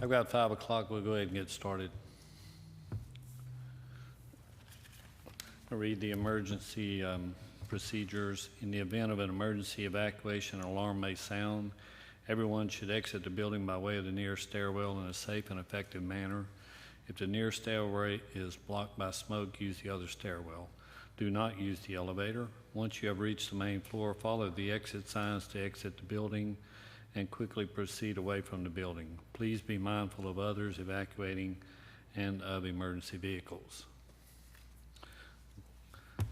I've got 5 o'clock. We'll go ahead and get started. I'll read the emergency procedures. In the event of an emergency evacuation, an alarm may sound. Everyone should exit the building by way of the nearest stairwell in a safe and effective manner. If the nearest stairway is blocked by smoke, use the other stairwell. Do not use the elevator. Once you have reached the main floor, follow the exit signs to exit the building and quickly proceed away from the building. Please be mindful of others evacuating and of emergency vehicles.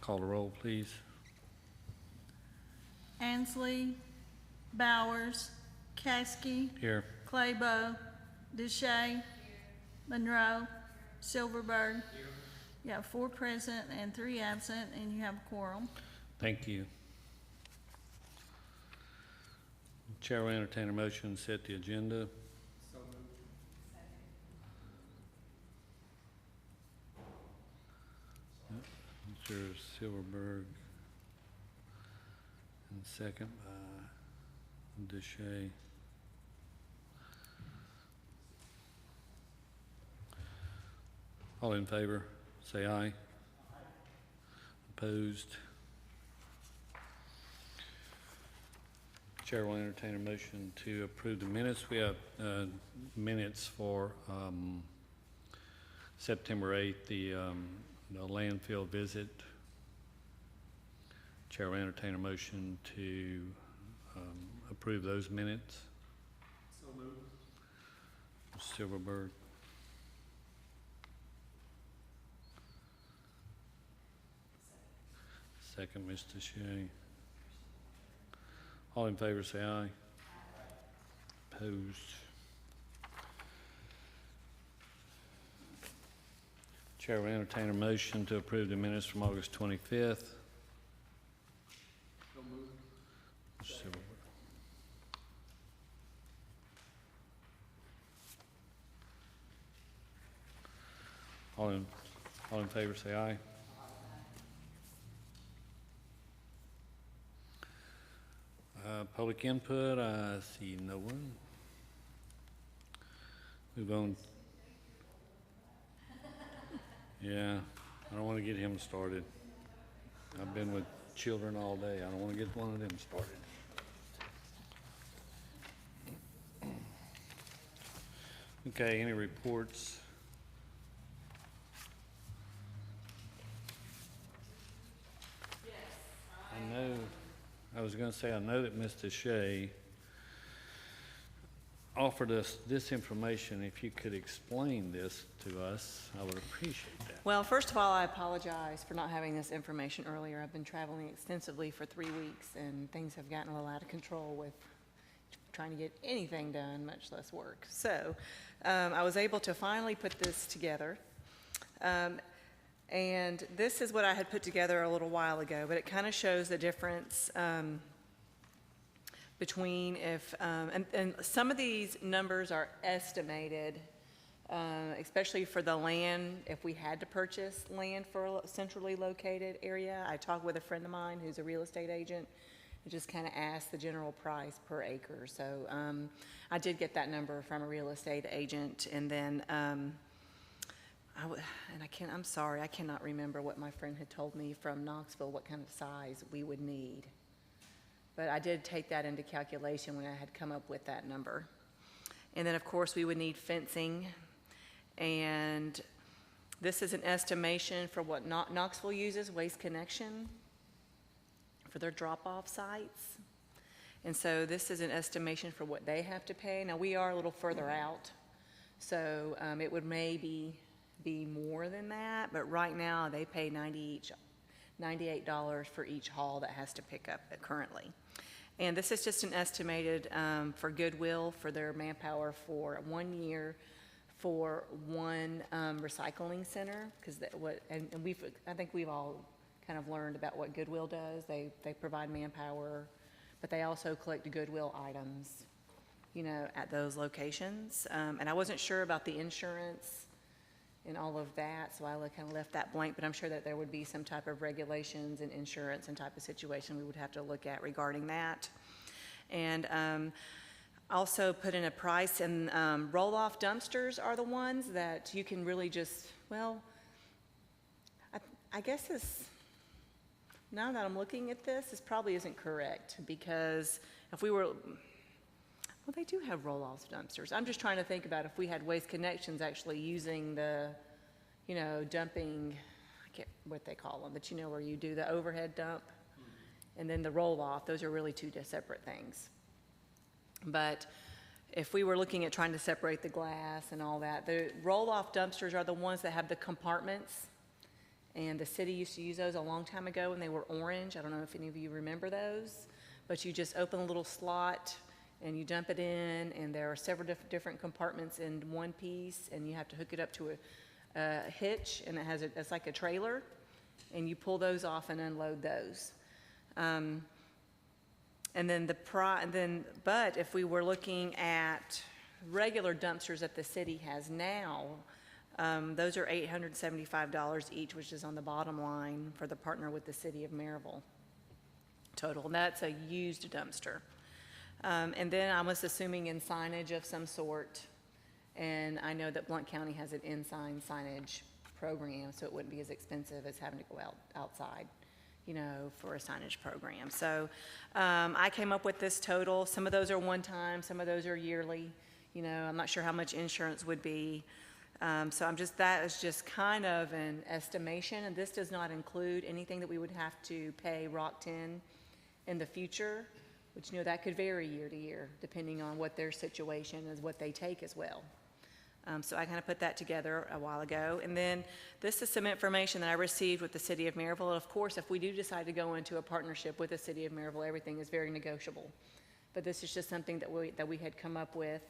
Call the roll, please. Ansley, Bowers, Caskey, Here. Claybo, Deshay, Monroe, Silverberg. Here. You have 4 present and 3 absent, and you have a quorum. Thank you. Chair will entertain a motion to set the agenda. So moved. Mr. Silverberg, and second by Deshay. All in favor, say aye. Aye. Opposed? Chair will entertain a motion to approve the minutes. We have minutes for September 8th, the landfill visit. Chair will entertain a motion to approve those minutes. So moved. Mr. Silverberg. Second, Mr. Shea. All in favor say aye. Opposed? Chair will entertain a motion to approve the minutes from August 25th. So moved. Mr. Silverberg. All in favor say aye. Public input, I see no one. Move on. Yeah, I don't want to get him started. I've been with children all day. I don't want to get one of them started. Okay, any reports? I was going to say, I know that Mr. Shea offered us this information. If you could explain this to us, I would appreciate that. Well, first of all, I apologize for not having this information earlier. I've been traveling extensively for 3 weeks, and things have gotten a little out of control with trying to get anything done, much less work. So I was able to finally put this together. And this is what I had put together a little while ago, but it kind of shows the difference between if, and some of these numbers are estimated, especially for the land, if we had to purchase land for a centrally located area. I talked with a friend of mine who's a real estate agent and just kind of asked the general price per acre. So I did get that number from a real estate agent, and then I'm sorry, I cannot remember what my friend had told me from Knoxville, what kind of size we would need. But I did take that into calculation when I had come up with that number. And then, of course, we would need fencing. And this is an estimation for what Knoxville uses, Waste Connection, for their drop-off sites. And so this is an estimation for what they have to pay. Now, we are a little further out, so it would maybe be more than that, but right now they pay $98 for each haul that has to pick up currently. And this is just an estimated for Goodwill for their manpower for 1 year for one recycling center, because I think we've all kind of learned about what Goodwill does. They provide manpower, but they also collect Goodwill items, you know, at those locations. And I wasn't sure about the insurance and all of that, so I kind of left that blank, but I'm sure that there would be some type of regulations and insurance and type of situation we would have to look at regarding that. And also put in a price, and roll-off dumpsters are the ones that you can really just, well, I guess this, now that I'm looking at this probably isn't correct, because if we were, well, they do have roll-off dumpsters. I'm just trying to think about if we had Waste Connections actually using the, you know, dumping, I can't, what they call them, but you know where you do the overhead dump and then the roll-off. Those are really two separate things. But if we were looking at trying to separate the glass and all that, the roll-off dumpsters are the ones that have the compartments. And the city used to use those a long time ago, and they were orange. I don't know if any of you remember those, but you just open a little slot and you dump it in, and there are several different compartments in one piece, and you have to hook it up to a hitch, and it's like a trailer, and you pull those off and unload those. And then but if we were looking at regular dumpsters that the city has now, those are $875 each, which is on the bottom line for the partner with the city of Maryville total. And that's a used dumpster. And then I was assuming in signage of some sort. And I know that Blount County has an in-sign signage program, so it wouldn't be as expensive as having to go outside, you know, for a signage program. So I came up with this total. Some of those are one-time, some of those are yearly. You know, I'm not sure how much insurance would be. So that is just kind of an estimation, and this does not include anything that we would have to pay Rock 10 in the future, which, you know, that could vary year to year, depending on what their situation is, what they take as well. So I kind of put that together a while ago. And then this is some information that I received with the city of Maryville. And of course, if we do decide to go into a partnership with the city of Maryville, everything is very negotiable. But this is just something that we had come up with.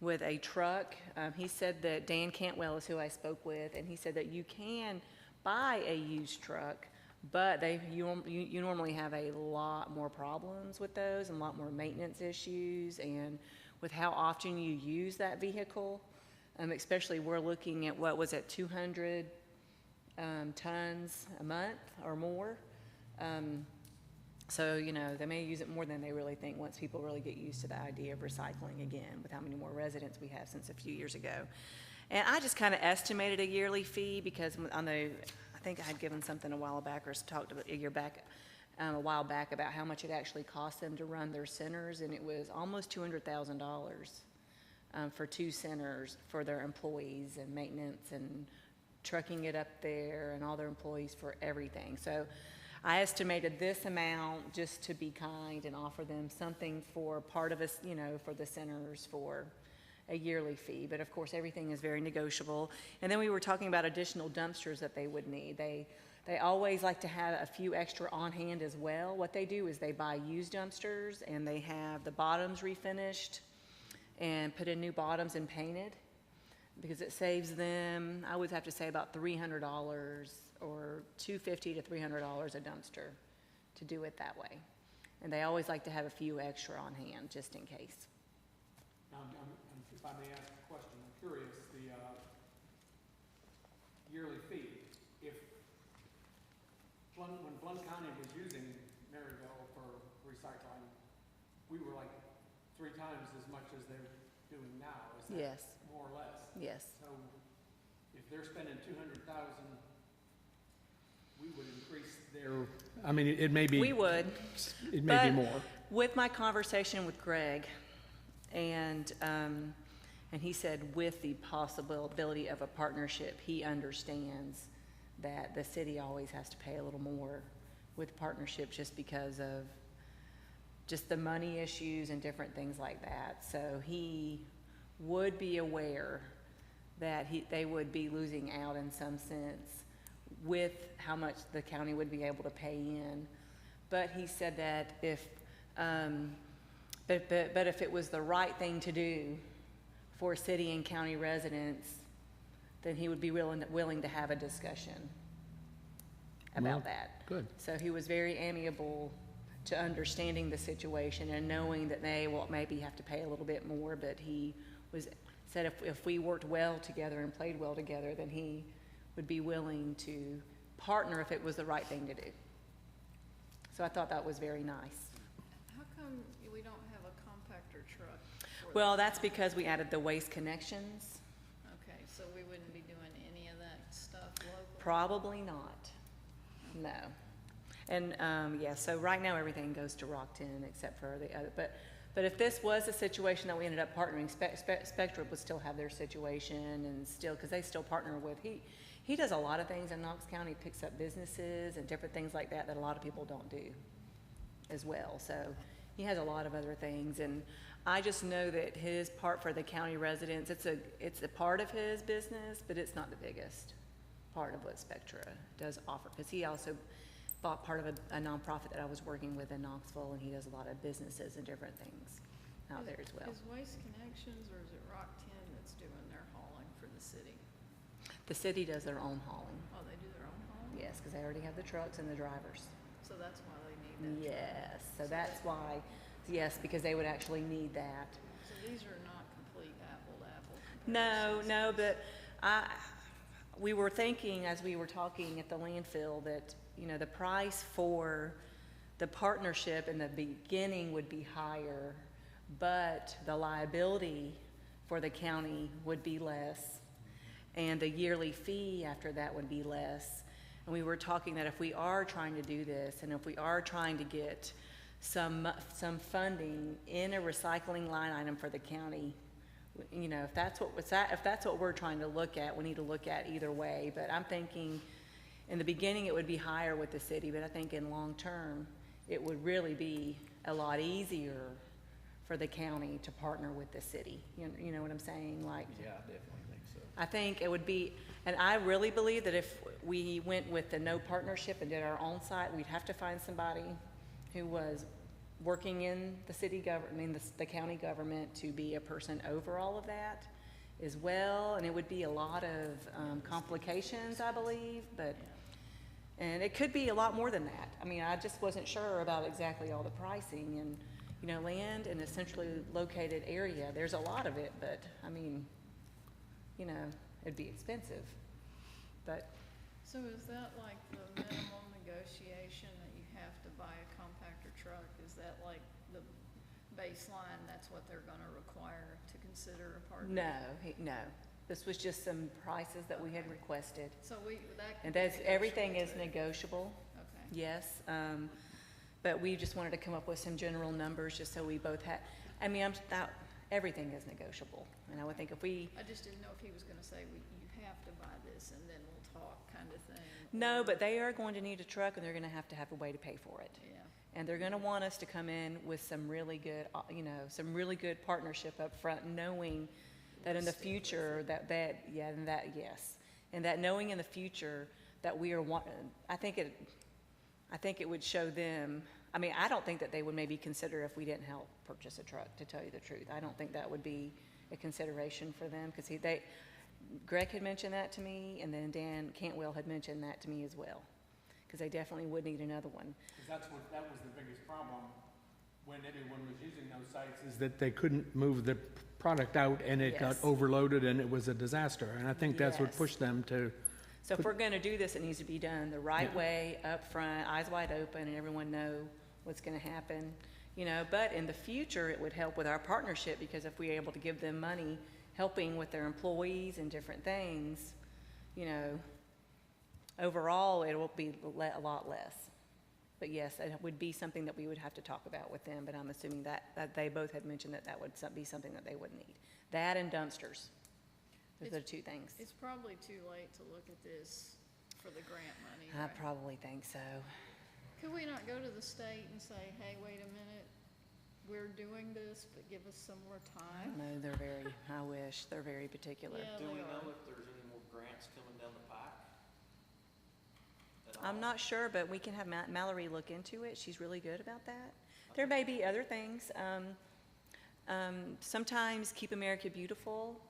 With a truck. He said that Dan Cantwell is who I spoke with, and he said that you can buy a used truck, but you normally have a lot more problems with those and a lot more maintenance issues, and with how often you use that vehicle, especially we're looking at, what was it, 200 tons a month or more. So, you know, they may use it more than they really think once people really get used to the idea of recycling again with how many more residents we have since a few years ago. And I just kind of estimated a yearly fee because I think I had given something a while back or talked about a while back about how much it actually cost them to run their centers, and it was almost $200,000 for 2 centers for their employees and maintenance and trucking it up there and all their employees for everything. So I estimated this amount just to be kind and offer them something for part of us, you know, for the centers for a yearly fee. But of course, everything is very negotiable. And then we were talking about additional dumpsters that they would need. They always like to have a few extra on hand as well. What they do is they buy used dumpsters and they have the bottoms refinished and put in new bottoms and painted, because it saves them, I would have to say, about $300 or $250 to $300 a dumpster to do it that way. And they always like to have a few extra on hand, just in case. Now, if I may ask a question, I'm curious, the yearly fee, when Blount County was using Maryville for recycling, we were like 3 times as much as they're doing now. Is that Yes. more or less? Yes. So if they're spending $200,000, we would increase their, I mean, it may be. We would. It may be But more. with my conversation with Greg, and he said with the possibility of a partnership, he understands that the city always has to pay a little more with partnerships just because of just the money issues and different things like that. So he would be aware that they would be losing out in some sense with how much the county would be able to pay in. But he said that if it was the right thing to do for city and county residents, then he would be willing to have a discussion about that. Good. So he was very amiable to understanding the situation and knowing that they will maybe have to pay a little bit more, but he said if we worked well together and played well together, then he would be willing to partner if it was the right thing to do. So I thought that was very nice. How come we don't have a compactor truck? for Well, the that's county? because we added the waste connections. Okay, so we wouldn't be doing any of that stuff locally? Probably not, no. And, yeah, so right now, everything goes to Rockton except for the other, but if this was a situation that we ended up partnering, Spectra would still have their situation and still, because they still partner with, he does a lot of things in Knox County, picks up businesses and different things like that that a lot of people don't do as well, so he has a lot of other things, and I just know that his part for the county residents, it's a part of his business, but it's not the biggest part of what Spectra does offer, because he also bought part of a nonprofit that I was working with in Knoxville, and he does a lot of businesses and different things out there as well. Is Waste Connections or is it Rock 10 that's doing their hauling for the city? The city does their own hauling, Oh, they do their own hauling? yes, because they already have the trucks and the drivers. So that's why they need that truck? Yes, so that's why, yes, because they would actually need that. So these are not complete apple-to-apple No, comparisons? no, but we were thinking as we were talking at the landfill that, you know, the price for the partnership in the beginning would be higher, but the liability for the county would be less, and the yearly fee after that would be less. And we were talking that if we are trying to do this, and if we are trying to get some funding in a recycling line item for the county, you know, if that's what we're trying to look at, we need to look at either way. But I'm thinking in the beginning it would be higher with the city, but I think in long term it would really be a lot easier for the county to partner with the city. You know what I'm saying? Like, Yeah, I definitely think so. I think it would be, and I really believe that if we went with the no partnership and did our own site, we'd have to find somebody who was working in the city government, the county government, to be a person over all of that as well. And it would be a lot of complications, I believe, but, and it could be a lot more than that. I mean, I just wasn't sure about exactly all the pricing, and, you know, land in a centrally located area, there's a lot of it, but, I mean, you know, it'd be expensive, but, So is that like the minimum negotiation that you have to buy a compactor truck? Is that like the baseline, that's what they're gonna require to consider a partner? no. This was just some prices that we had requested. So that And can be that's, everything is negotiable too. negotiable, Okay. yes. But we just wanted to come up with some general numbers, just so we both had, I mean, everything is negotiable. And I would think if we, I just didn't know if he was gonna say, you have to buy this and then we'll talk kind of thing. no, or- but they are going to need a truck, and they're gonna have a way to pay for it. Yeah, And they're gonna want us to come in with some really good, some really good partnership up front, knowing that in the future, and that knowing in the future that we are I think it would show them, I mean, I don't think that they would maybe consider if we didn't help purchase a truck, to tell you the truth. I don't think that would be a consideration for them, because Greg had mentioned that to me, and then Dan Cantwell had mentioned that to me as well, because they definitely would need another one. Because that was the biggest problem when everyone was using those sites, is that they couldn't move the product out, and it got Yes. overloaded, and it was a disaster. And I think that's what Yes. pushed them to, So if we're gonna do this, it needs to be done the right Yeah. way, up front, eyes wide open, and everyone know what's gonna happen, you know. But in the future, it would help with our partnership, because if we're able to give them money, helping with their employees and different things, you know, overall, it will be a lot less. But yes, it would be something that we would have to talk about with them, but I'm assuming that they both had mentioned that would be something that they would need. That and dumpsters. Those are the two things. it's probably too late to look at this for the grant money, I right? probably think so. Could we not go to the state and say, hey, wait a minute, we're doing this, but give us some more I time? don't know, I wish, they're very particular. Yeah, Do we they know are. if there's any more grants coming down the pike? At I'm all? not sure, but we can have Mallory look into it. She's really good about that. There may be other things. Sometimes Keep America Beautiful,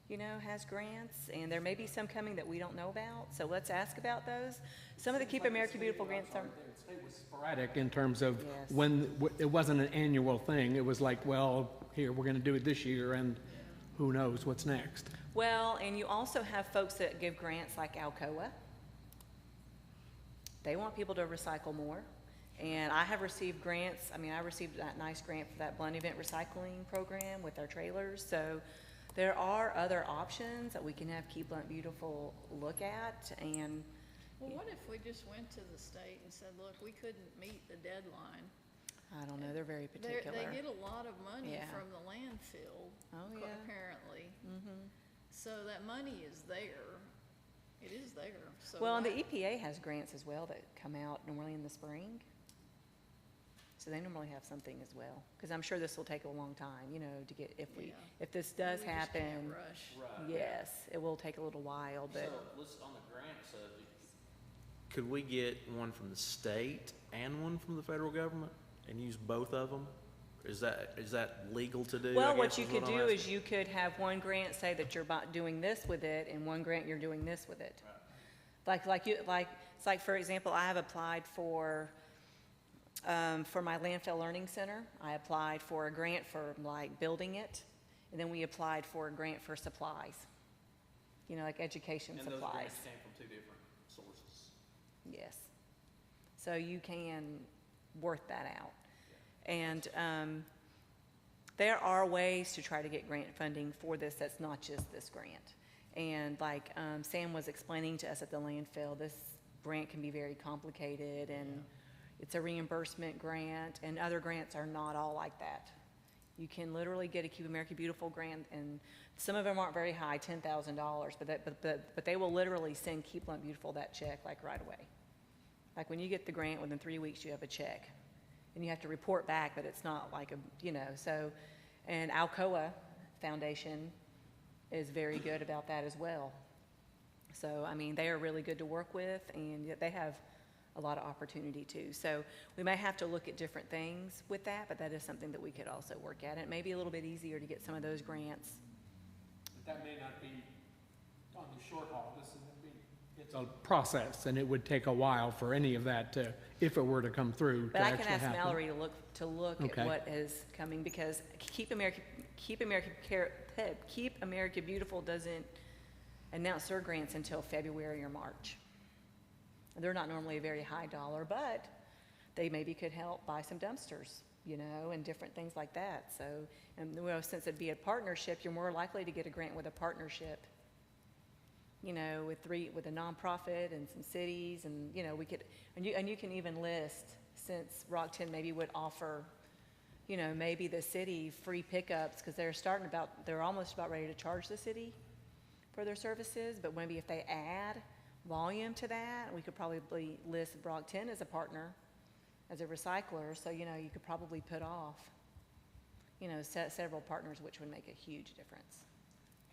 you know, has grants, and there may be some coming that we don't know about, so let's ask about those. Some of the Keep America Beautiful grants are, the state was sporadic in terms of Yes. when, it wasn't an annual thing. It was like, well, here, we're gonna do it this year, and who knows what's next. well, and you also have folks that give grants like Alcoa. They want people to recycle more. And I have received grants, I mean, I received that nice grant for that Blount event recycling program with our trailers, so there are other options that we can have Keep Blount Beautiful look at, and, Well, what if we just went to the state and said, look, we couldn't meet the deadline? I don't know, they're very They particular. get a lot of money Yeah. from the landfill, Oh, yeah. apparently. Mhm. So that money is there. It is there, so. Well, and the why- EPA has grants as well that come out normally in the spring. So they normally have something as well, because I'm sure this will take a long time, you know, to get, Yeah. if this does we just can't happen, rush. Right. yes, it will take a little while, but, So, let's, on the grant subject, could we get one from the state and one from the federal government and use both of them? Is that legal to do? I well, what guess you is could I'm do asking. is you could have one grant say that you're doing this with it, and one grant you're doing this with it. It's like, for example, I have applied for my landfill learning center. I applied for a grant for like building it, and then we applied for a grant for supplies. You know, like education And those supplies. grants came from two different sources. Yes. So you can work that out. And there are ways to try to get grant funding for this that's not just this grant. And like Sam was explaining to us at the landfill, this grant can be very complicated, and it's a reimbursement grant, and other grants are not all like that. You can literally get a Keep America Beautiful grant, and some of them aren't very high, $10,000, but they will literally send Keep Blount Beautiful that check like right away. Like when you get the grant, within 3 weeks you have a check, and you have to report back, but it's not like a, you know, so, and Alcoa Foundation is very good about that as well. So, I mean, they are really good to work with, and yet they have a lot of opportunity too. So we may have to look at different things with that, but that is something that we could also work at. It may be a little bit easier to get some of those grants. But that may not be on the short haul. It's a process, and it would take a while for any of that to, if it were to come through, to But I actually can ask happen. Mallory to look Okay. at what is coming, because Keep America Beautiful doesn't announce their grants until February or March. They're not normally a very high dollar, but they maybe could help buy some dumpsters, you know, and different things like that. So, and well, since it'd be a partnership, you're more likely to get a grant with a partnership, you know, with a nonprofit and some cities, and, you know, we could, and you can even list, since Rockton maybe would offer, you know, maybe the city free pickups, because they're almost about ready to charge the city for their services, but maybe if they add volume to that, we could probably list Brockton as a partner, as a recycler, so, you know, you could probably put off, you know, several partners, which would make a huge difference.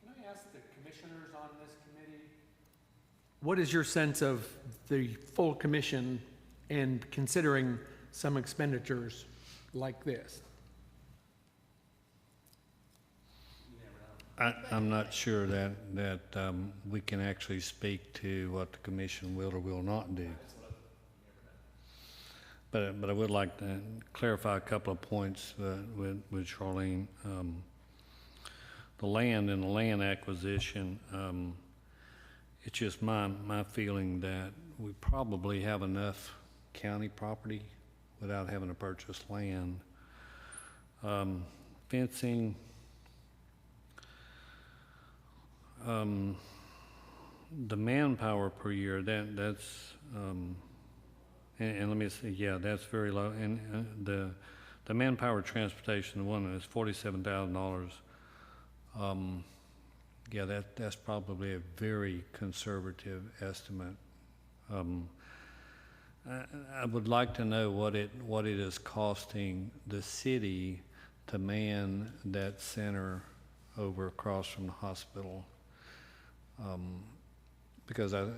Can I ask the commissioners on this committee, what is your sense of the full commission and considering some expenditures like this? I'm not sure that we can actually speak to what the commission will or will not do. But I would like to clarify a couple of points with Charlene. The land and the land acquisition, it's just my feeling that we probably have enough county property without having to purchase land. Fencing, the manpower per year, that's, and let me say, yeah, that's very low. And the manpower transportation, the one is $47,000. Yeah, that's probably a very conservative estimate. I would like to know what it is costing the city to man that center over across from the hospital. Because I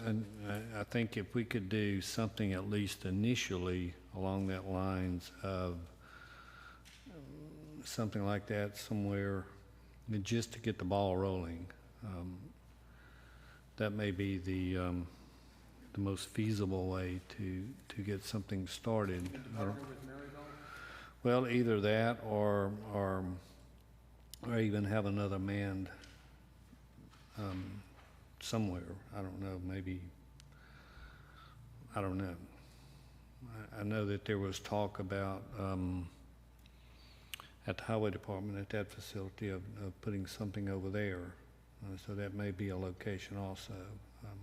think if we could do something at least initially along that lines of something like that somewhere, just to get the ball rolling, that may be the most feasible way to get something started. Well, either that or even have another manned somewhere. I don't know, maybe, I don't know. I know that there was talk about, at the highway department, at that facility, of putting something over there. So that may be a location also.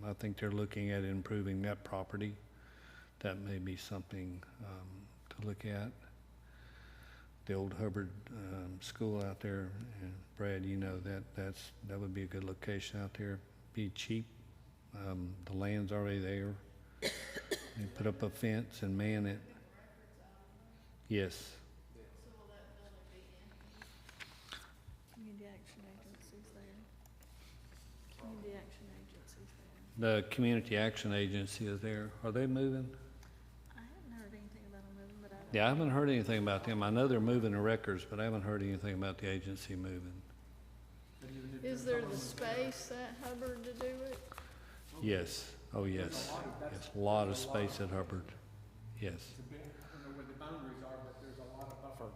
I think they're looking at improving that property. That may be something to look at. The old Hubbard school out there, and Brad, you know that would be a good location out there. Be cheap. The land's already there. They put up a fence and man it. Yes. Community Action Agency's there. Community Action Agency's there. The Community Action Agency is there. Are they moving? I haven't heard anything about them moving, but I don't. Yeah, I haven't heard anything about them. I know they're moving the records, but I haven't heard anything about the agency moving. Is there the space at Hubbard to do it? Yes. Oh, yes. Yes, a lot of space at Hubbard. Yes. I don't know where the boundaries are, but there's a lot of buffer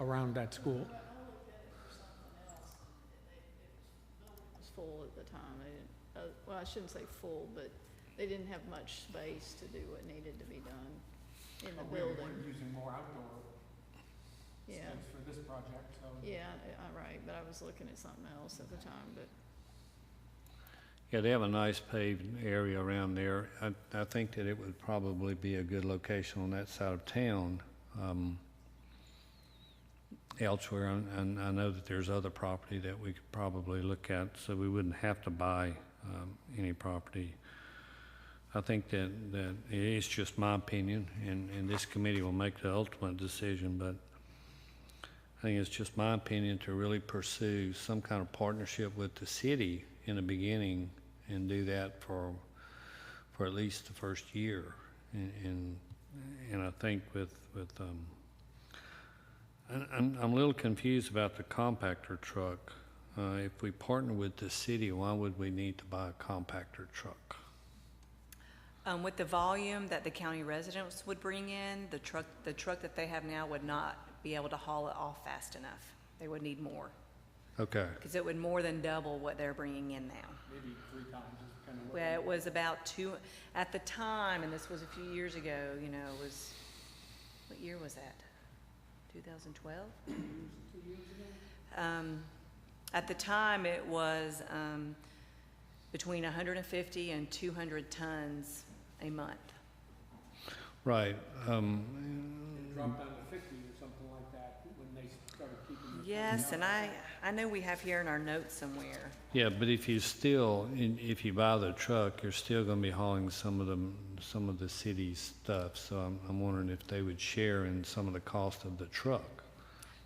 around that school. I looked at it for something else, and it was full at the time. They didn't, well, I shouldn't say full, but they didn't have much space to do what needed to be done in the building. We're using more outdoor Yeah, space for this project, so. yeah, right, but I was looking at something else at the time, but. Yeah, they have a nice paved area around there. I think that it would probably be a good location on that side of town. Elsewhere, and I know that there's other property that we could probably look at, so we wouldn't have to buy any property. I think that it's just my opinion, and this committee will make the ultimate decision, but I think it's just my opinion to really pursue some kind of partnership with the city in the beginning and do that for at least the first year. And I think I'm a little confused about the compactor truck. If we partner with the city, why would we need to buy a compactor truck? With the volume that the county residents would bring in, the truck that they have now would not be able to haul it off fast enough. They would need more, Okay. because it would more than double what they're bringing in now. Maybe 3 times is kind of what. Well, it was about 2, at the time, and this was a few years ago, you know, it was, what year was that? 2012? 2 years ago? At the time, it was between 150 and 200 tons a month. Right. It dropped down to 50 or something like that when they started keeping the. Yes, and I know we have here in our notes somewhere. Yeah, but if you buy the truck, you're still going to be hauling some of the city's stuff. So I'm wondering if they would share in some of the cost of the truck.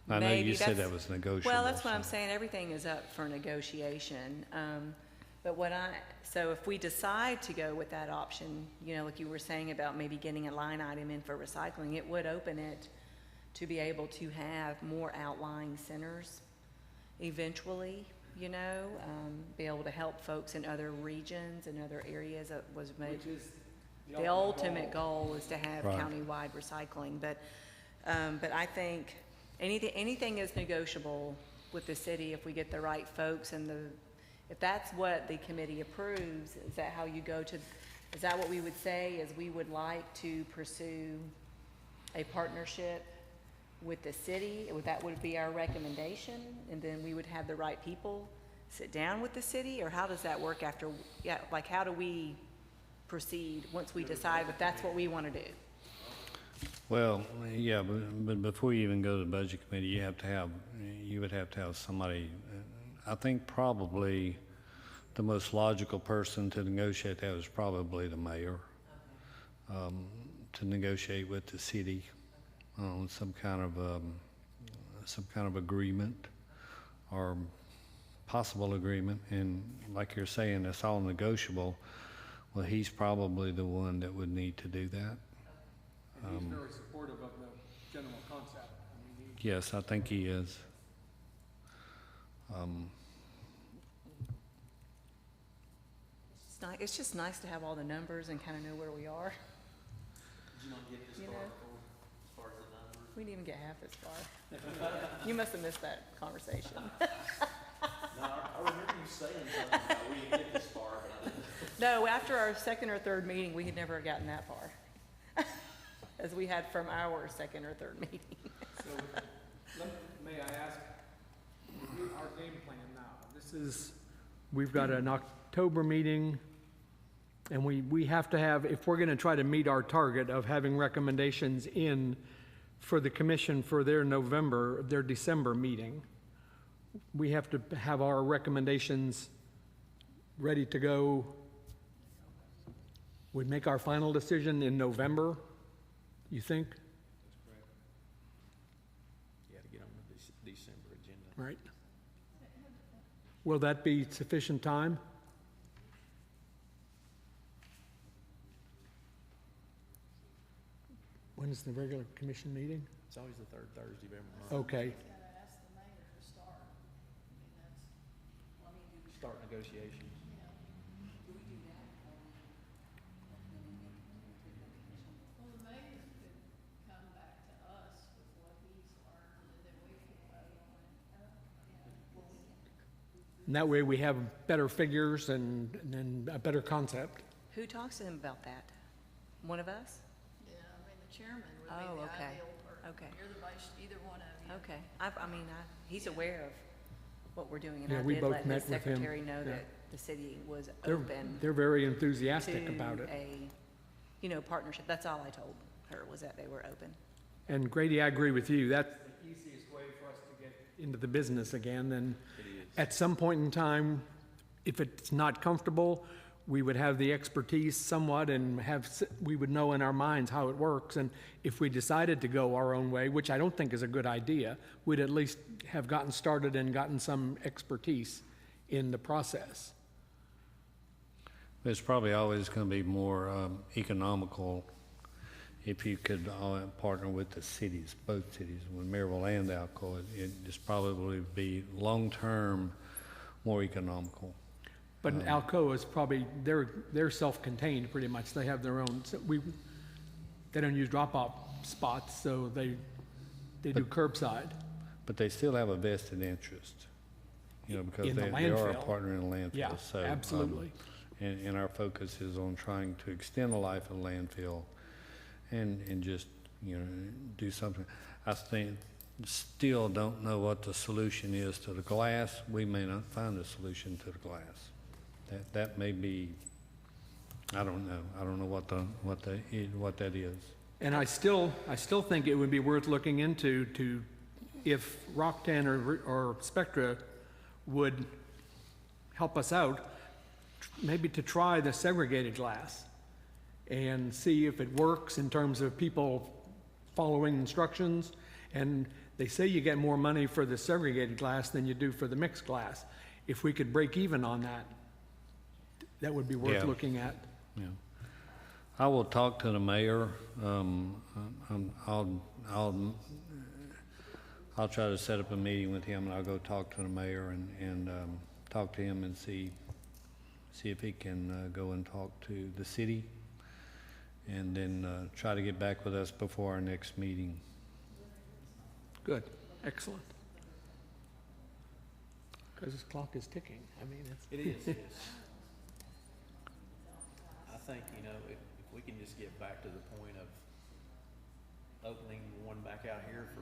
I know Maybe you said that's- that was negotiable. Well, that's what I'm so- saying, everything is up for negotiation. But so if we decide to go with that option, you know, like you were saying about maybe getting a line item in for recycling, it would open it to be able to have more outlying centers eventually, you know, be able to help folks in other regions and other areas. That was maybe Which is the ultimate goal is to have Right. countywide recycling, but I think anything is negotiable with the city if we get the right folks and if that's what the committee approves. Is that how you go to, is that what we would say, is we would like to pursue a partnership with the city? That would be our recommendation, and then we would have the right people sit down with the city, or how does that work after, yeah, like how do we proceed once we decide if that's what we want to do? Well, yeah, but before you even go to the budget committee, you would have to have somebody. I think probably the most logical person to negotiate that is probably the mayor. To negotiate with the city on some kind of agreement or possible agreement. And like you're saying, it's all negotiable. Well, he's probably the one that would need to do that. And he's very supportive of the general concept. I mean, Yes, I think he is. It's just nice to have all the numbers and kind of know where we are. Did you not get this You far, know. as far as the numbers? We didn't even get half as far. You must have missed that conversation. No, I remember you saying something about we didn't get this far, but I didn't. No, after our second or third meeting, we had never gotten that far. as we had from our second or third meeting. So, may I ask, our game plan now, this is, we've got an October meeting, and we have to have, if we're gonna try to meet our target of having recommendations in for the commission for their December meeting, we have to have our recommendations ready to go. We'd make our final decision in November, you think? You gotta get on the December agenda. Right. Will that be sufficient time? When is the regular commission meeting? It's always the third Thursday of every month. Okay, Gotta ask the mayor to start. I mean, that's, Start negotiations. well, the mayor could come back to us with what he's learned, and then we could vote on it. and that way we have better figures and a better concept. Who talks to him about that? One of us? Yeah, I mean, the chairman would Oh, be the okay. ideal person. Okay. You're the vice, either one of you. Okay, he's aware of what we're doing, and Yeah, I we did both let his met with him. secretary know Yeah. that the city was They're, open they're very enthusiastic about to it. a, partnership. That's all I told her, was that they were open. And Grady, I agree with you. That's the easiest way for us to get into the business again. And at some point in time, if it's not comfortable, we would have the expertise somewhat and we would know in our minds how it works. And if we decided to go our own way, which I don't think is a good idea, we'd at least have gotten started and gotten some expertise in the process. It's probably always going to be more economical if you could partner with the cities, both cities, with Maryville and Alcoa. It just probably be long-term more economical. But Alcoa is probably, they're self-contained pretty much. They have their own, they don't use drop-off spots, so they do curbside. But they still have a vested interest, because In the they are a landfill. partner in the landfill. Yeah, So, absolutely. And our focus is on trying to extend the life of the landfill and just, do something. I still don't know what the solution is to the glass. We may not find a solution to the glass. That may be, I don't know. I don't know what that is. And I still think it would be worth looking into if Rocktan or Spectra would help us out, maybe to try the segregated glass and see if it works in terms of people following instructions. And they say you get more money for the segregated glass than you do for the mixed glass. If we could break even on that, that would be worth Yeah. looking at. Yeah. I will talk to the mayor. I'll try to set up a meeting with him, and I'll go talk to the mayor and talk to him and see if he can go and talk to the city, and then try to get back with us before our next meeting. Good, excellent. Because this clock is ticking. I mean, it's. It is. I think, if we can just get back to the point of opening one back out here for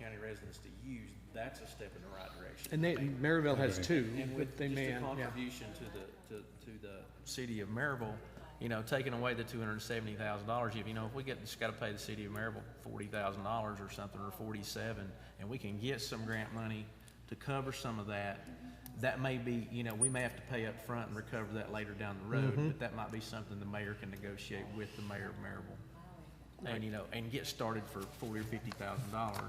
county residents to use, that's a step in the right direction. And Maryville has two, And but with they just may, a yeah. contribution to the city of Maryville, taking away the $270,000, if we just gotta pay the city of Maryville $40,000 or something, or 47, and we can get some grant money to cover some of that, that may be, we may have to pay up front and recover that later down the road, Mm-hmm. but that might be something the mayor can negotiate with the mayor of Maryville. And, and get started for $40,000 or $50,000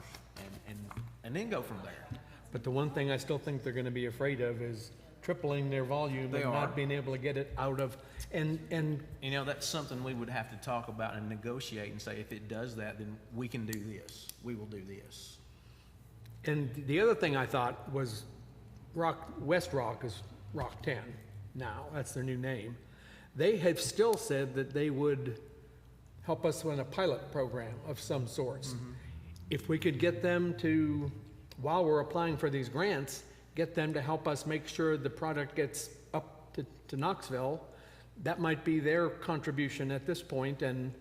and then go from there. But the one thing I still think they're gonna be afraid of is tripling their volume They and are. not being able to get it out of, and That's something we would have to talk about and negotiate and say, if it does that, then we can do this. We will do this. And the other thing I thought was West Rock is Rock 10 now, that's their new name. They have still said that they would help us with a pilot program of some sorts. If we could get them to, while we're applying for these grants, get them to help us make sure the product gets up to Knoxville, that might be their contribution at this point, and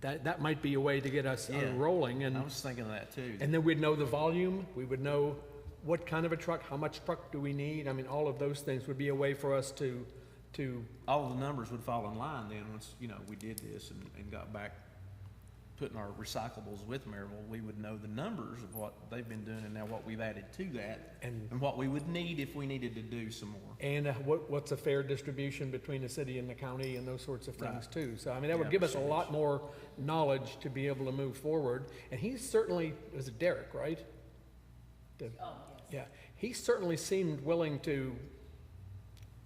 That might be a way to get us Yeah. rolling, I and was thinking of that too. then we'd know the volume, we would know what kind of a truck, how much truck do we need? I mean, all of those things would be a way for us to, All of the numbers would fall in line then, once, you know, we did this and got back putting our recyclables with Maryville, we would know the numbers of what they've been doing and now what we've added to that, and, and what we would need if we needed to do some more. and what's a fair distribution between the city and the county and those sorts of things Right. too. So, I mean, that would Yeah, give us a percentage. lot more knowledge to be able to move forward. And he's certainly, was it Derek, right? Oh, yes. Yeah, he certainly seemed willing to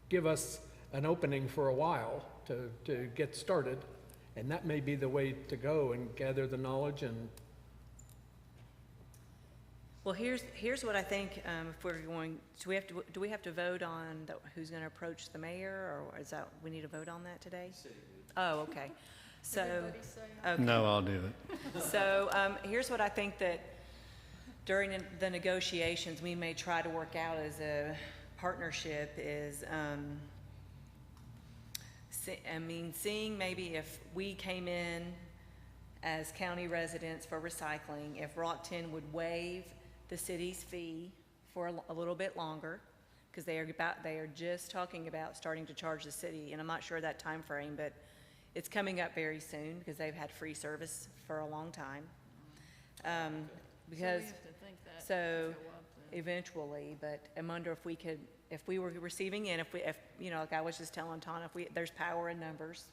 give us an opening for a while to get started. And that may be the way to go and gather the knowledge and, Well, here's what I think, if we're going, do we have to vote on who's gonna approach the mayor, or is that, we need to vote on that today? Oh, okay. So, Everybody say aye. okay. No, I'll do it. So, here's what I think that during the negotiations, we may try to work out as a partnership is, seeing maybe if we came in as county residents for recycling, if Rock 10 would waive the city's fee for a little bit longer, because they are just talking about starting to charge the city, and I'm not sure that time frame, but it's coming up very soon, because they've had free service for a long time. Because, So we have to think that so go up then. eventually, but I wonder if we could, if we were receiving in, if, you know, like I was just telling Tana, there's power in numbers,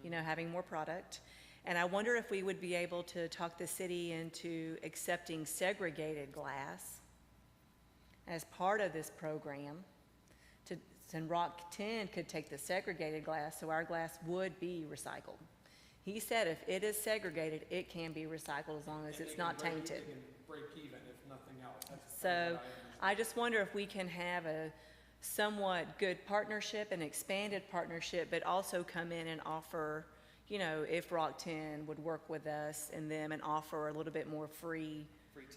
you know, having more product. And I wonder if we would be able to talk the city into accepting segregated glass as part of this program. And Rock 10 could take the segregated glass, so our glass would be recycled. He said if it is segregated, it can be recycled as long as it's not tainted. break even if nothing else. So I just wonder if we can have a somewhat good partnership, an expanded partnership, but also come in and offer, you know, if Rock 10 would work with us and them and offer a little bit more free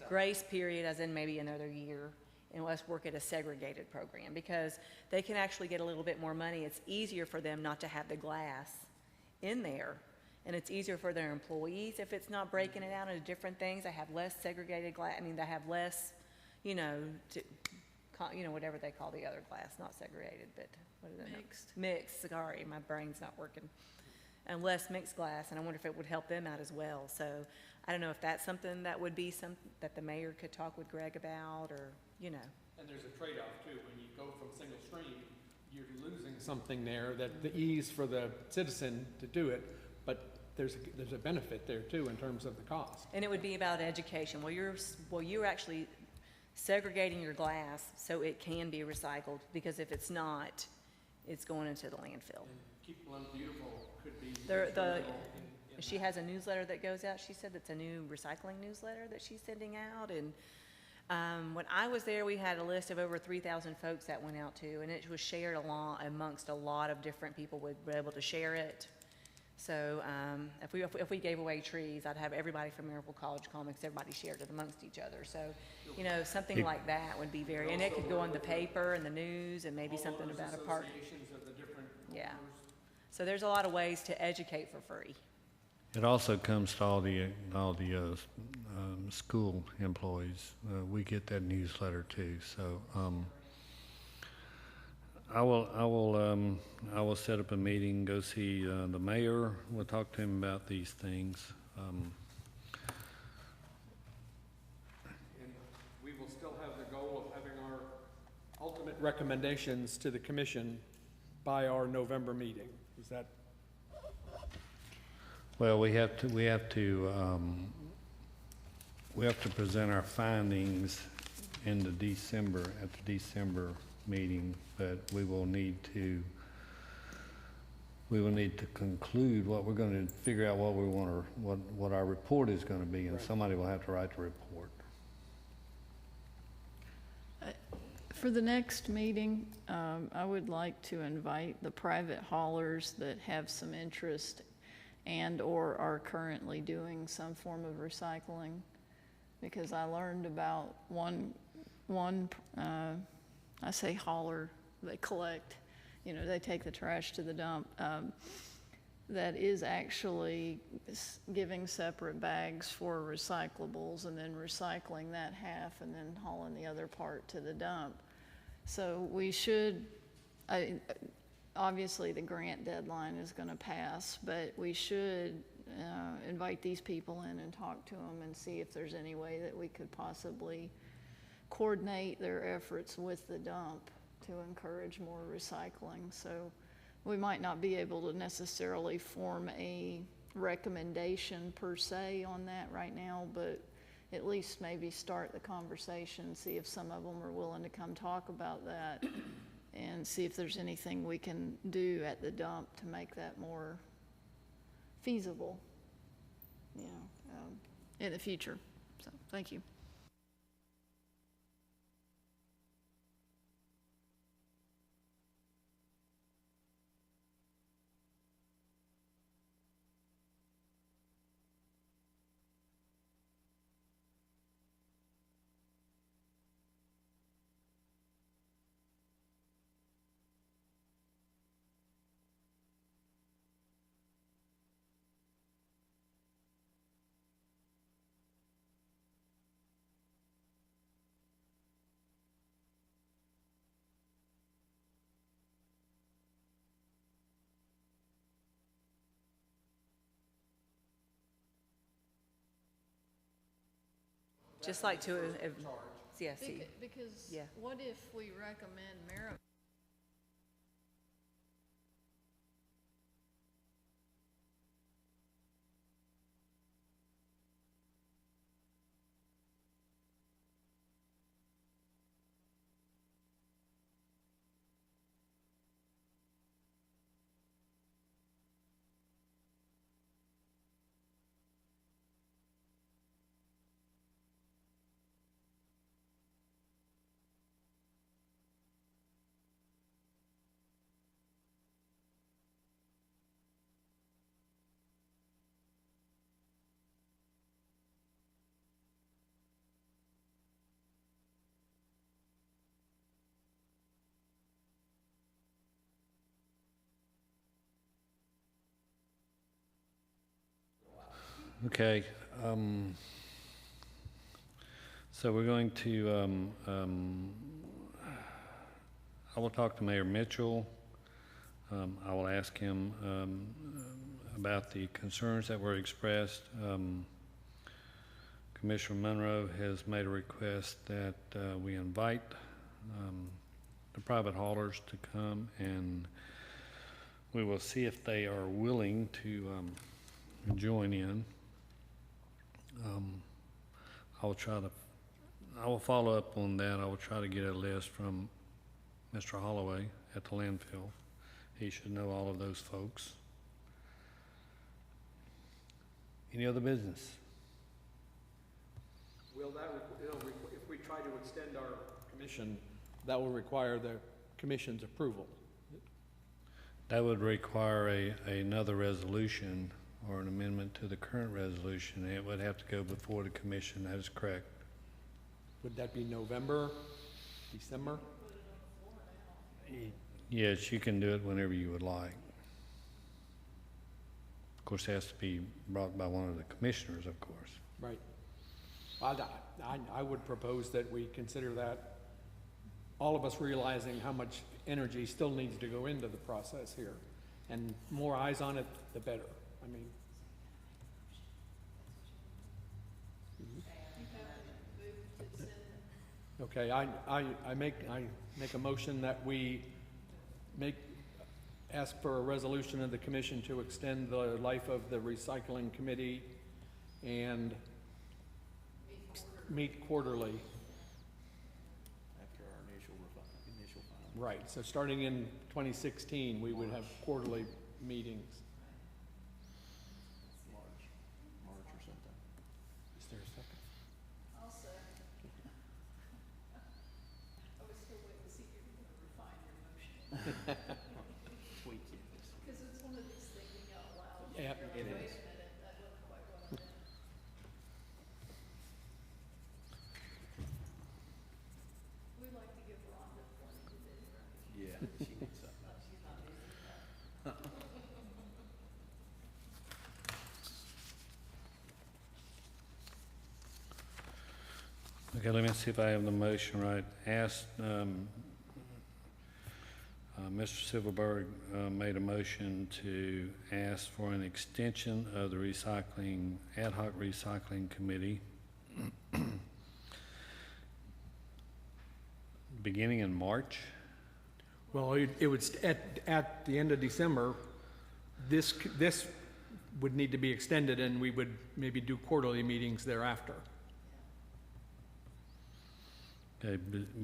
grace period, as in maybe another year, and let's work at a segregated program, because they can actually get a little bit more money. It's easier for them not to have the glass in there. And it's easier for their employees if it's not breaking it out into different things. They have less segregated glass, I mean, they have less, you know, whatever they call the other glass, not segregated, but what is it? Mixed. Mixed, sorry, my brain's not working. And less mixed glass, and I wonder if it would help them out as well. So I don't know if that's something that would be that the mayor could talk with Greg about, or, you know. And there's a trade-off too, when you go from single stream, you're losing something there, that the ease for the citizen to do it, but there's a benefit there too in terms of the cost. And it would be about education. You're actually segregating your glass so it can be recycled, because if it's not, it's going into the landfill. Keep Blount beautiful could be. She has a newsletter that goes out. She said it's a new recycling newsletter that she's sending out. And when I was there, we had a list of over 3,000 folks that went out to, and it was shared amongst a lot of different people would be able to share it. So if we gave away trees, I'd have everybody from Maryville College come, because everybody shared it amongst each other. So, you know, something like that would be very, and it could go in the paper and the news, and maybe something about a park. Associations of the different Yeah. So there's a lot of ways to educate for free. It also comes to all the school employees. We get that newsletter too, so, I will set up a meeting, go see, the mayor. We'll talk to him about these things. And we will still have the goal of having our ultimate recommendations to the commission by our November meeting. Is that? Well, we have to present our findings in the December, at the December meeting, but we will need to conclude what we're going to figure out what we want, or what our report is going to be, and somebody will have to write the report. For the next meeting, I would like to invite the private haulers that have some interest and/or are currently doing some form of recycling, because I learned about one I say hauler, they collect, you know, they take the trash to the dump. that is actually giving separate bags for recyclables and then recycling that half and then hauling the other part to the dump. So we should, obviously the grant deadline is gonna pass, but we should invite these people in and talk to them and see if there's any way that we could possibly coordinate their efforts with the dump to encourage more recycling. So we might not be able to necessarily form a recommendation per se on that right now, but at least maybe start the conversation, see if some of them are willing to come talk about that, and see if there's anything we can do at the dump to make that more feasible, you know, in the future. So, thank you. Just like to, yeah, see, Because Yeah. what if we recommend Merrimack? Okay, so we're going to, I will talk to Mayor Mitchell. I will ask him about the concerns that were expressed. Commissioner Monroe has made a request that we invite the private haulers to come, and we will see if they are willing to join in. I will follow up on that. I will try to get a list from Mr. Holloway at the landfill. He should know all of those folks. Any other business? Will that, if we try to extend our commission, that will require the commission's approval? That would require another resolution or an amendment to the current resolution. It would have to go before the commission. That is correct. Would that be November, December? Yes, you can do it whenever you would like. Of course, it has to be brought by one of the commissioners, of course. Right. I would propose that we consider that, all of us realizing how much energy still needs to go into the process here. And more eyes on it, the better. I mean. Okay, I make a motion that we ask for a resolution of the commission to extend the life of the recycling committee and meet quarterly. After our initial final. Right, so starting in 2016, we would have quarterly meetings. March or something. Is there a second? I'll say. I was still waiting to see if you're gonna refine your motion, Tweak it. because it's one of these thinking out loud. Yeah, You're it like, is. wait a minute, that wasn't quite what I meant. We like to give Rhonda plenty to do, right? Yeah, she needs something else. Okay, let me see if I have the motion right. Mr. Silverberg made a motion to ask for an extension of the recycling, ad hoc recycling committee beginning in March. Well, it would, at the end of December, this would need to be extended, and we would maybe do quarterly meetings thereafter. Okay,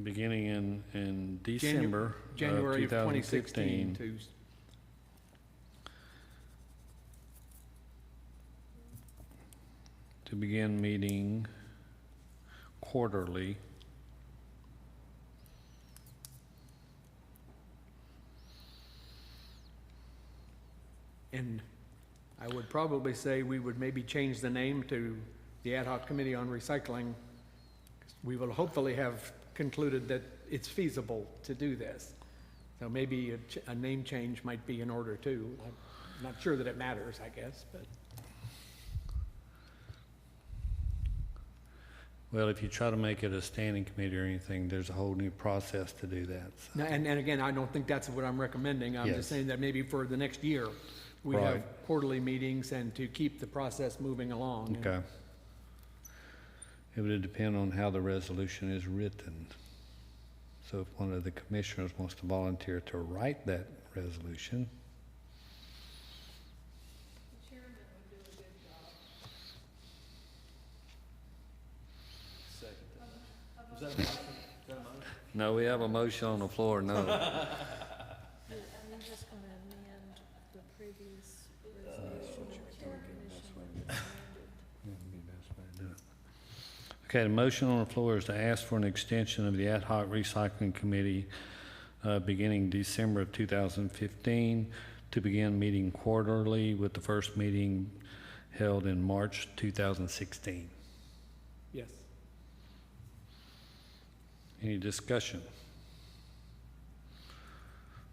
beginning in December January of 2015. 2016 To begin meeting quarterly. And I would probably say we would maybe change the name to the Ad hoc Committee on Recycling. We will hopefully have concluded that it's feasible to do this. So maybe a name change might be in order too. I'm not sure that it matters, I guess, but. Well, if you try to make it a standing committee or anything, there's a whole new process to do that. So. No, and again, I don't think that's what I'm recommending. I'm Yes. just saying that maybe for the next year, we Right. have quarterly meetings and to keep the process moving along. Okay. It would depend on how the resolution is written. So if one of the commissioners wants to volunteer to write that resolution. The chairman would do a good job. Second. Is that a motion? Is that a motion? No, we have a motion on the floor, no. I'm just gonna amend the previous resolution that the commission amended. Okay, the motion on the floor is to ask for an extension of the ad hoc recycling committee beginning December of 2015 to begin meeting quarterly with the first meeting held in March 2016. Yes. Any discussion?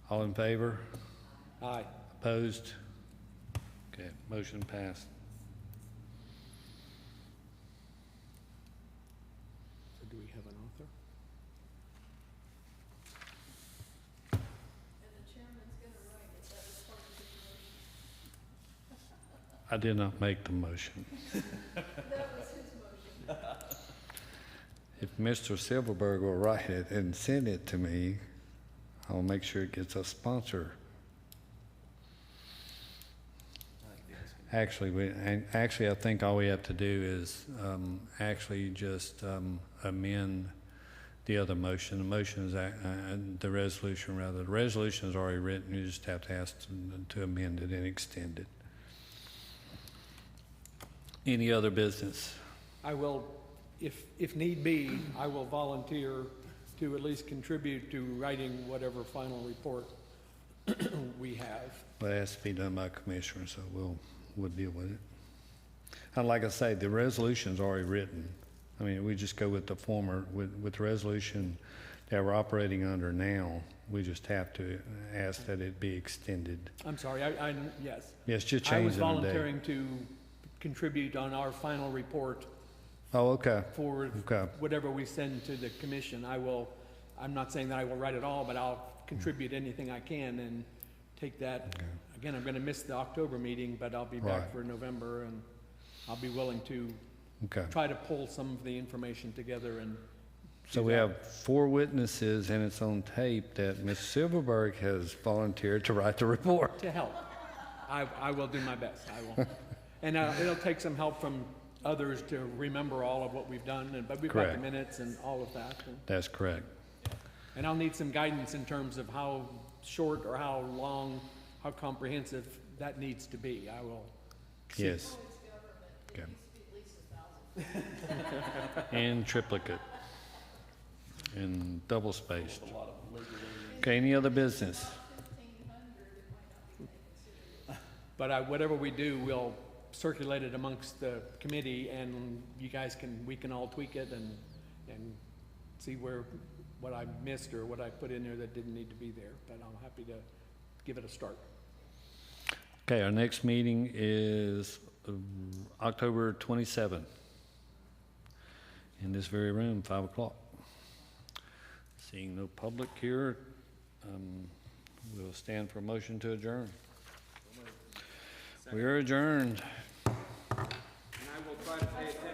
All in favor? Aye. Opposed? Okay, motion passed. So do we have an author? And the chairman's gonna write it, that was part of his motion. I did not make the motion. That was his motion. If Mr. Silverberg will write it and send it to me, I'll make sure it gets a sponsor. Actually, I think all we have to do is actually just amend the other motion. The motion is, the resolution rather. The resolution is already written. You just have to ask to amend it and extend it. Any other business? I will, if need be, I will volunteer to at least contribute to writing whatever final report we have. Well, it has to be done by commissioner, so we'll deal with it. And like I say, the resolution's already written. I mean, we just go with the former, with the resolution that we're operating under now. We just have to ask that it be extended. I'm sorry, yes. Yes, just I was change it a day. volunteering to contribute on our final report Oh, okay. for Okay. whatever we send to the commission. I'm not saying that I will write it all, but I'll contribute anything I can and take that. Okay. Again, I'm gonna miss the October meeting, but I'll be back Right. for November, and I'll be willing to Okay. try to pull some of the information together and. So do we that. have 4 witnesses, and it's on tape that Ms. Silverberg has volunteered to write the report. To help. I will do my best, I will. And it'll take some help from others to remember all of what we've done, but we've got the Correct. minutes and all of that. That's correct. And I'll need some guidance in terms of how short or how long, how comprehensive that needs to be. I will. see. Yes. Okay. And triplicate. And double spaced. Okay, any other business? But whatever we do, we'll circulate it amongst the committee, and you guys we can all tweak it and see what I missed or what I put in there that didn't need to be there. But I'm happy to give it a start. Okay, our next meeting is October 27th. in this very room, 5 o'clock. Seeing no public here, we'll stand for a motion to adjourn. We are adjourned. And I will try to pay attention.